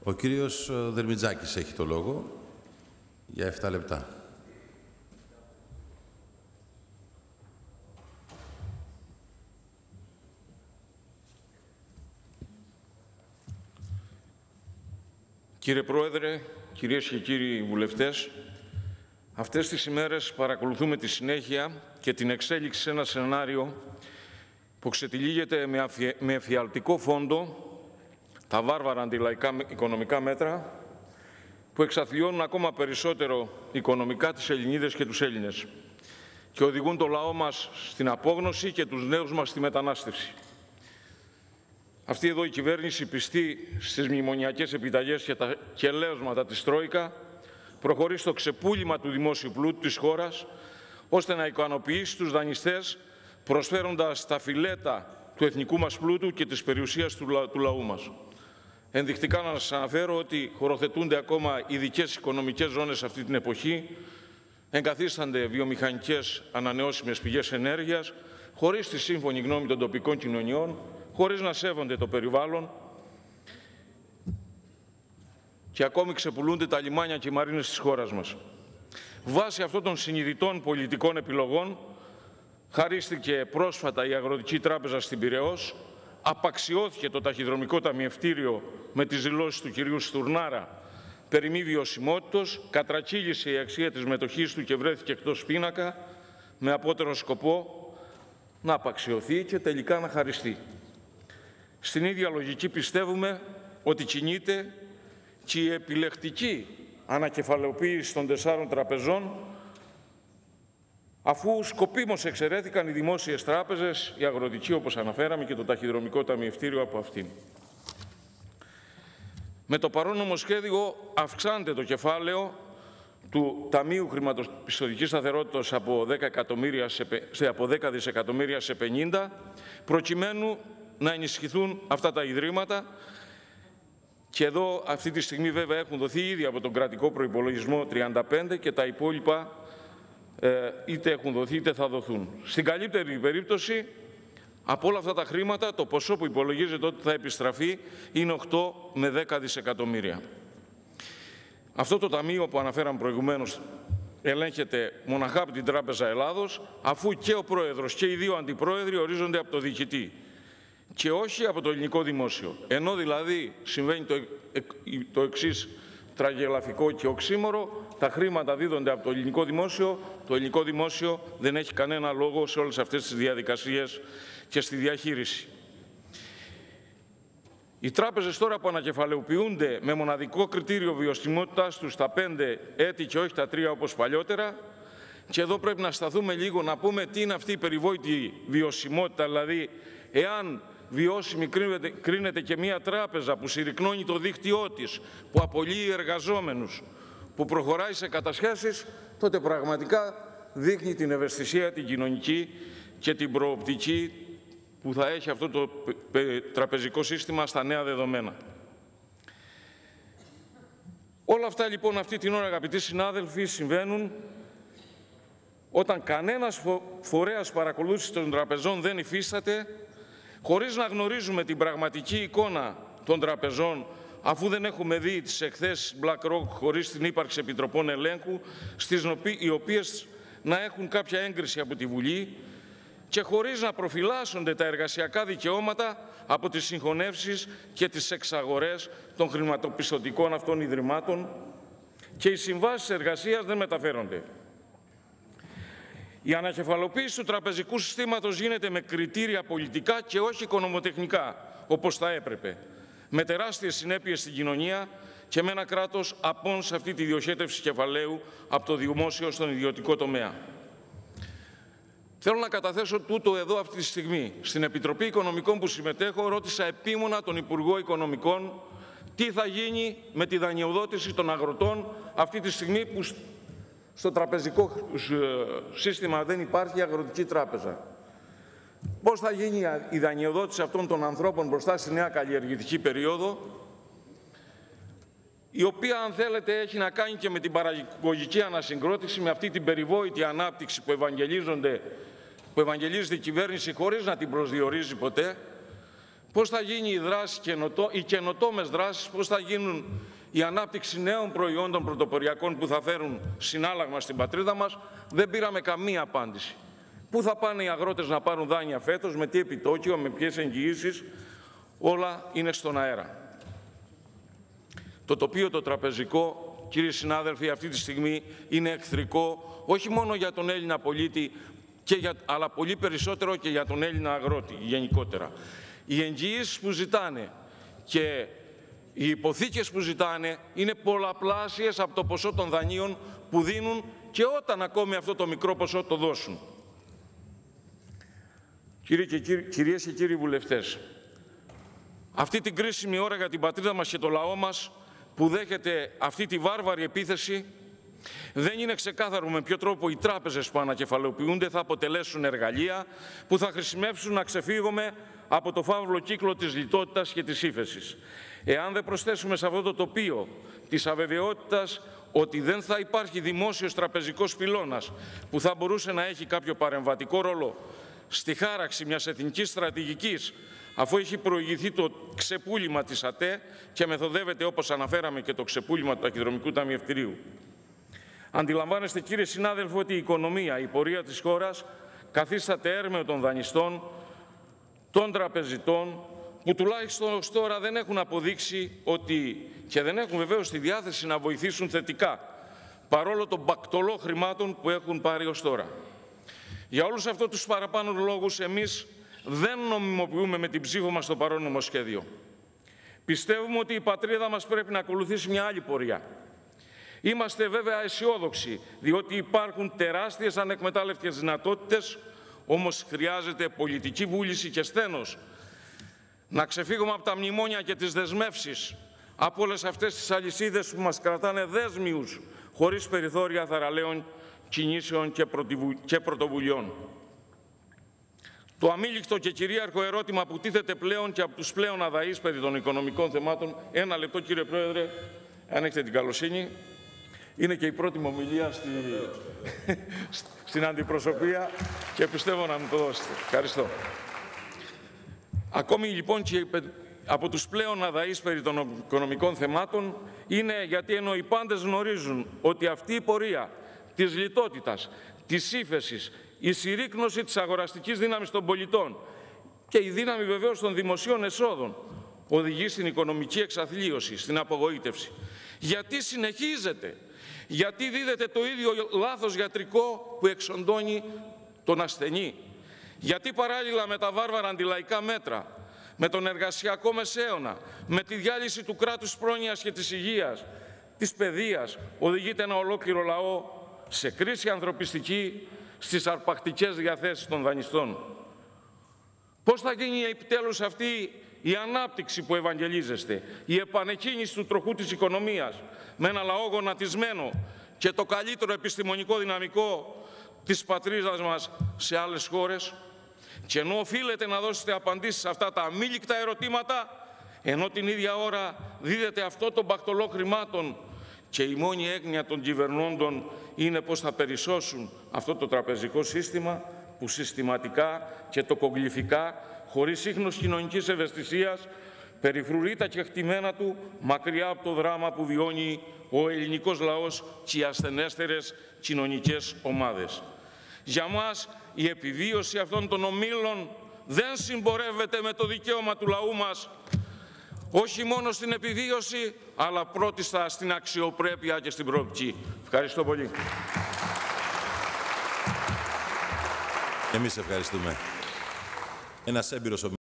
Ο κύριος Δερμιτζάκης έχει το λόγο για 7 λεπτά. Κύριε Πρόεδρε, κυρίες και κύριοι βουλευτές, αυτές τις ημέρες παρακολουθούμε τη συνέχεια και την εξέλιξη σε ένα σενάριο που ξετυλίγεται με εφιαλτικό φόντο τα βάρβαρα αντιλαϊκά οικονομικά μέτρα που εξαθλιώνουν ακόμα περισσότερο οικονομικά τις Ελληνίδες και τους Έλληνες και οδηγούν το λαό μας στην απόγνωση και τους νέους μας στη μετανάστευση. Αυτή εδώ η κυβέρνηση, πιστή στις μνημονιακές επιταγές και τα κελέωσματα της Τρόικα, προχωρεί στο ξεπούλημα του δημόσιου πλούτου της χώρας, ώστε να ικανοποιήσει τους δανειστές, προσφέροντας τα φιλέτα του εθνικού μας πλούτου και της περιουσίας του λαού μας. Ενδεικτικά να σας αναφέρω ότι χωροθετούνται ακόμα ειδικές οικονομικές ζώνες αυτή την εποχή, εγκαθίστανται βιομηχανικές ανανεώσιμες πηγές ενέργειας, χωρίς τη σύμφωνη γνώμη των τοπικών κοινωνιών, χωρίς να σέβονται το περιβάλλον και ακόμη ξεπουλούνται τα λιμάνια και οι μαρίνες της χώρας μας. Βάσει αυτών των συνειδητών πολιτικών επιλογών, χαρίστηκε πρόσφατα η Αγροτική Τράπεζα στην Πειραιώς, απαξιώθηκε το ταχυδρομικό ταμιευτήριο με τις δηλώσεις του κυρίου Στουρνάρα περί μη βιωσιμότητος, κατρακύλησε η αξία της μετοχής του και βρέθηκε εκτός πίνακα, με απότερο σκοπό να απαξιωθεί και τελικά να χαριστεί. Στην ίδια λογική πιστεύουμε ότι κινείται και η επιλεκτική ανακεφαλαιοποίηση των 4 τραπεζών, αφού σκοπίμως εξαιρέθηκαν οι δημόσιες τράπεζες, η Αγροτική όπως αναφέραμε και το ταχυδρομικό ταμιευτήριο από αυτήν. Με το παρόν νομοσχέδιο αυξάνεται το κεφάλαιο του Ταμείου Χρηματοπιστωτικής Σταθερότητας από 10 δισεκατομμύρια σε 50, προκειμένου να ενισχυθούν αυτά τα ιδρύματα. Και εδώ αυτή τη στιγμή βέβαια έχουν δοθεί ήδη από τον κρατικό προϋπολογισμό 35 και τα υπόλοιπα είτε έχουν δοθεί είτε θα δοθούν. Στην καλύτερη περίπτωση, από όλα αυτά τα χρήματα, το ποσό που υπολογίζεται ότι θα επιστραφεί είναι 8 με 10 δισεκατομμύρια. Αυτό το ταμείο που αναφέραμε προηγουμένως ελέγχεται μοναχά από την Τράπεζα Ελλάδος, αφού και ο Πρόεδρος και οι 2 αντιπρόεδροι ορίζονται από το διοικητή και όχι από το ελληνικό δημόσιο. Ενώ δηλαδή συμβαίνει το εξής τραγελαφικό και οξύμορο, τα χρήματα δίδονται από το ελληνικό δημόσιο, το ελληνικό δημόσιο δεν έχει κανένα λόγο σε όλες αυτές τις διαδικασίες και στη διαχείριση. Οι τράπεζες τώρα που ανακεφαλαιοποιούνται με μοναδικό κριτήριο βιωσιμότητάς τους στα 5 έτη και όχι τα 3 όπως παλιότερα, και εδώ πρέπει να σταθούμε λίγο να πούμε τι είναι αυτή η περιβόητη βιωσιμότητα, δηλαδή εάν βιώσιμη κρίνεται και μια τράπεζα που συρρυκνώνει το δίκτυό της, που απολύει εργαζόμενους, που προχωράει σε κατασχέσεις, τότε πραγματικά δείχνει την ευαισθησία, την κοινωνική και την προοπτική που θα έχει αυτό το τραπεζικό σύστημα στα νέα δεδομένα. Όλα αυτά λοιπόν αυτή την ώρα, αγαπητοί συνάδελφοι, συμβαίνουν όταν κανένας φορέας παρακολούθησης των τραπεζών δεν υφίσταται, χωρίς να γνωρίζουμε την πραγματική εικόνα των τραπεζών, αφού δεν έχουμε δει τις εκθέσεις BlackRock χωρίς την ύπαρξη επιτροπών ελέγχου, οι οποίες να έχουν κάποια έγκριση από τη Βουλή και χωρίς να προφυλάσσονται τα εργασιακά δικαιώματα από τις συγχωνεύσεις και τις εξαγορές των χρηματοπιστωτικών αυτών ιδρυμάτων και οι συμβάσεις εργασίας δεν μεταφέρονται. Η ανακεφαλοποίηση του τραπεζικού συστήματος γίνεται με κριτήρια πολιτικά και όχι οικονομοτεχνικά, όπως θα έπρεπε, με τεράστιες συνέπειες στην κοινωνία και με ένα κράτος απόν σε αυτή τη διοχέτευση κεφαλαίου από το δημόσιο στον ιδιωτικό τομέα. Θέλω να καταθέσω τούτο εδώ αυτή τη στιγμή. Στην Επιτροπή Οικονομικών που συμμετέχω, ρώτησα επίμονα τον Υπουργό Οικονομικών τι θα γίνει με τη δανειοδότηση των αγροτών αυτή τη στιγμή που στο τραπεζικό σύστημα δεν υπάρχει αγροτική τράπεζα. Πώς θα γίνει η δανειοδότηση αυτών των ανθρώπων μπροστά στη νέα καλλιεργητική περίοδο, η οποία, αν θέλετε, έχει να κάνει και με την παραγωγική ανασυγκρότηση, με αυτή την περιβόητη ανάπτυξη που ευαγγελίζεται η κυβέρνηση χωρίς να την προσδιορίζει ποτέ, πώς θα γίνει η δράση, οι καινοτόμες δράσεις, πώς θα γίνουν η ανάπτυξη νέων προϊόντων πρωτοποριακών που θα φέρουν συνάλλαγμα στην πατρίδα μας, δεν πήραμε καμία απάντηση. Πού θα πάνε οι αγρότες να πάρουν δάνεια φέτος, με τι επιτόκιο, με ποιες εγγυήσεις, όλα είναι στον αέρα. Το τοπίο το τραπεζικό, κύριοι συνάδελφοι, αυτή τη στιγμή είναι εχθρικό όχι μόνο για τον Έλληνα πολίτη, αλλά πολύ περισσότερο και για τον Έλληνα αγρότη γενικότερα. Οι εγγυήσεις που ζητάνε και οι υποθήκες που ζητάνε είναι πολλαπλάσιες από το ποσό των δανείων που δίνουν και όταν ακόμη αυτό το μικρό ποσό το δώσουν. Κυρίες και κύριοι βουλευτές, αυτή την κρίσιμη ώρα για την πατρίδα μας και το λαό μας που δέχεται αυτή τη βάρβαρη επίθεση, δεν είναι ξεκάθαρο με ποιο τρόπο οι τράπεζες που ανακεφαλαιοποιούνται θα αποτελέσουν εργαλεία που θα χρησιμεύσουν να ξεφύγουμε από το φαύλο κύκλο της λιτότητας και της ύφεσης. Εάν δεν προσθέσουμε σε αυτό το τοπίο της αβεβαιότητας ότι δεν θα υπάρχει δημόσιος τραπεζικός πυλώνας που θα μπορούσε να έχει κάποιο παρεμβατικό ρόλο στη χάραξη μιας εθνικής στρατηγικής, αφού έχει προηγηθεί το ξεπούλημα της ΑΤΕ και μεθοδεύεται, όπως αναφέραμε, και το ξεπούλημα του ταχυδρομικού ταμιευτηρίου. Αντιλαμβάνεστε, κύριε συνάδελφοι, ότι η οικονομία, η πορεία της χώρας καθίσταται έρμεο των δανειστών, των τραπεζιτών, που τουλάχιστον ως τώρα δεν έχουν αποδείξει ότι και δεν έχουν βεβαίως τη διάθεση να βοηθήσουν θετικά, παρόλο των μπακτολό χρημάτων που έχουν πάρει ως τώρα. Για όλους αυτούς τους παραπάνω λόγους, εμείς δεν νομιμοποιούμε με την ψήφο μας το παρόν νομοσχέδιο. Πιστεύουμε ότι η πατρίδα μας πρέπει να ακολουθήσει μια άλλη πορεία. Είμαστε βέβαια αισιόδοξοι, διότι υπάρχουν τεράστιες ανεκμετάλλευτες δυνατότητες, όμως χρειάζεται πολιτική βούληση και σθένος να ξεφύγουμε από τα μνημόνια και τις δεσμεύσεις, από όλες αυτές τις αλυσίδες που μας κρατάνε δέσμιους, χωρίς περιθώρια θαραλέων κινήσεων και πρωτοβουλειών. Το αμήλικτο και κυρίαρχο ερώτημα που τίθεται πλέον και από τους πλέον αδαείς περί των οικονομικών θεμάτων, ένα λεπτό κύριε Πρόεδρε, αν έχετε την καλοσύνη, είναι και η πρώτη μου ομιλία στην αντιπροσωπεία και πιστεύω να μου το δώσετε. Ευχαριστώ. Ακόμη λοιπόν και από τους πλέον αδαείς περί των οικονομικών θεμάτων είναι γιατί ενώ οι πάντες γνωρίζουν ότι αυτή η πορεία της λιτότητας, της ύφεσης, η συρρίκνωση της αγοραστικής δύναμης των πολιτών και η δύναμη βεβαίως των δημοσίων εσόδων οδηγεί στην οικονομική εξαθλίωση, στην απογοήτευση. Γιατί συνεχίζεται, γιατί δίδεται το ίδιο λάθος γιατρικό που εξοντώνει τον ασθενή. Γιατί παράλληλα με τα βάρβαρα αντιλαϊκά μέτρα, με τον εργασιακό μεσαίωνα, με τη διάλυση του κράτους πρόνοιας και της υγείας, της παιδείας, οδηγείται ένα ολόκληρο λαό σε κρίση ανθρωπιστική, στις αρπακτικές διαθέσεις των δανειστών. Πώς θα γίνει επιτέλους αυτή η ανάπτυξη που ευαγγελίζεστε, η επανεκκίνηση του τροχού της οικονομίας, με ένα λαό γονατισμένο και το καλύτερο επιστημονικό δυναμικό της πατρίδας μας σε άλλες χώρες? Και ενώ οφείλετε να δώσετε απαντήσεις σε αυτά τα αμήλικτα ερωτήματα, ενώ την ίδια ώρα δίδεται αυτό το μπακτολό χρημάτων και η μόνη έγνοια των κυβερνώντων είναι πώς θα περισσώσουν αυτό το τραπεζικό σύστημα που συστηματικά και τοκογλυφικά, χωρίς ίχνος κοινωνικής ευαισθησίας, περιφρουρεί τα κεκτημένα του μακριά από το δράμα που βιώνει ο ελληνικός λαός και οι ασθενέστερες κοινωνικές ομάδες. Για μας η επιβίωση αυτών των ομίλων δεν συμπορεύεται με το δικαίωμα του λαού μας, όχι μόνο στην επιβίωση, αλλά πρώτιστα στην αξιοπρέπεια και στην προοπτική. Ευχαριστώ πολύ. Εμείς ευχαριστούμε. Ένας έμπειρος ομιλητής.